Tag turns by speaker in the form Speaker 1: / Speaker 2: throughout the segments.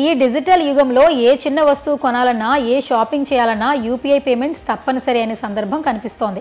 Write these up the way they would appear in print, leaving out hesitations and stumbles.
Speaker 1: ఈ డిజిటల్ యుగంలో ఏ చిన్న వస్తువు కొనాలన్నా, ఏ షాపింగ్ చేయాలన్నా యూపీఐ పేమెంట్స్ తప్పనిసరి అనే సందర్భం కనిపిస్తోంది.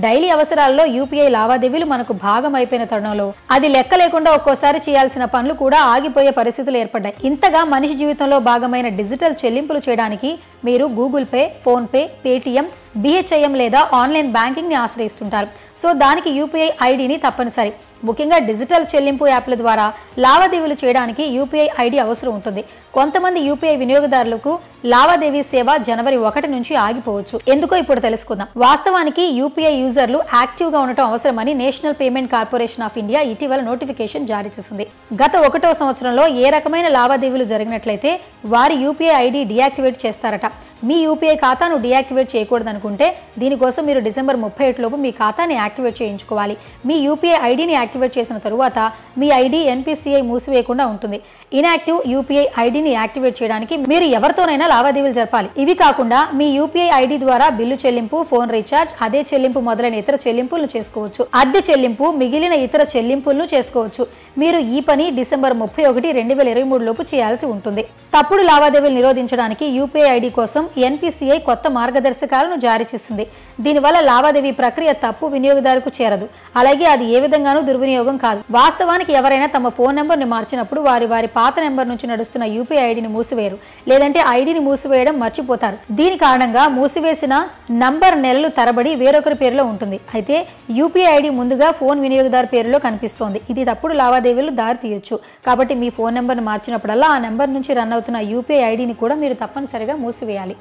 Speaker 1: డైలీ అవసరాల్లో యూపీఐ లావాదేవీలు మనకు భాగం అయిపోయిన తరుణంలో అది లెక్క లేకుండా ఒక్కోసారి చేయాల్సిన పనులు కూడా ఆగిపోయే పరిస్థితులు ఏర్పడ్డాయి. ఇంతగా మనిషి జీవితంలో భాగమైన డిజిటల్ చెల్లింపులు చేయడానికి మీరు Google pay, phone pay, Paytm, BHIM లేదా ఆన్లైన్ బ్యాంకింగ్ ని ఆశ్రయిస్తుంటారు. సో దానికి యూపీఐ ఐడిని తప్పనిసరి. ముఖ్యంగా డిజిటల్ చెల్లింపు యాప్ల ద్వారా లావాదేవీలు చేయడానికి యూపీఐ ఐడి అవసరం ఉంటుంది. కొంతమంది యూపీఐ వినియోగదారులకు లావాదేవీ సేవ జనవరి 1 నుంచి ఆగిపోవచ్చు. ఎందుకో ఇప్పుడు తెలుసుకుందాం. వాస్తవానికి యూపీఐ యూజర్లు యాక్టివ్ గా ఉండటం అవసరమని national payment corporation of India ఇటీవల నోటిఫికేషన్ జారీ చేసింది. గత 1వ సంవత్సరంలో ఏ రకమైన లావాదేవీలు జరిగినట్లయితే వారి యూపీఐ ఐడి డియాక్టివేట్ చేస్తారట. మీ యూపీఐ ఖాతాను డియాక్టివేట్ చేయకూడదనుకుంటే దీనికోసం మీరు డిసెంబర్ 31 లోపు మీ ఖాతాని యాక్టివేట్ చేయించుకోవాలి. మీ యూపీఐ ఐడిని యాక్టివేట్ చేసిన తరువాత మీ ఐడి NPCI మూసివేయకుండా ఉంటుంది. ఇన్యాక్టివ్ యూపీఐ ఐడిని యాక్టివేట్ చేయడానికి మీరు ఎవరితోనైనా లావాదేవీలు జరపాలి. ఇవి కాకుండా మీ యూపీఐ ఐడి ద్వారా బిల్లు చెల్లింపు, ఫోన్ రీఛార్జ్, అదే చెల్లింపు మొదలైన ఇతర చెల్లింపులను చేసుకోవచ్చు. అద్దె చెల్లింపు, మిగిలిన ఇతర చెల్లింపులను చేసుకోవచ్చు. మీరు ఈ పని డిసెంబర్ 31, 2023 లోపు చేయాల్సి ఉంటుంది. తప్పుడు లావాదేవీలు నిరోధించడానికి యూపీఐ ఐడి కోసం NPCI కొత్త మార్గదర్శకాలను జారీ చేసింది. దీనివల్ల లావాదేవీ ప్రక్రియ తప్పు వినియోగదారుకు చేరదు. అలాగే అది ఏ విధంగానూ దుర్వినియోగం కాదు. వాస్తవానికి ఎవరైనా తమ ఫోన్ నెంబర్ని మార్చినప్పుడు వారి పాత నెంబర్ నుంచి నడుస్తున్న యూపీఐ ఐడిని మూసివేయరు, లేదంటే ఐడిని మూసివేయడం మర్చిపోతారు. దీని కారణంగా మూసివేసిన నంబర్ నెలలు తరబడి వేరొకరి పేరులో ఉంటుంది. అయితే యూపీఐ ఐడి ముందుగా ఫోన్ వినియోగదారు పేరులో కనిపిస్తోంది. ఇది తప్పుడు లావాదేవీలు దారి తీయొచ్చు. కాబట్టి మీ ఫోన్ నెంబర్ని మార్చినప్పుడల్లా ఆ నెంబర్ నుంచి రన్ అవుతున్న యూపీఐ ఐడిని కూడా మీరు తప్పనిసరిగా మూసివేయాలి.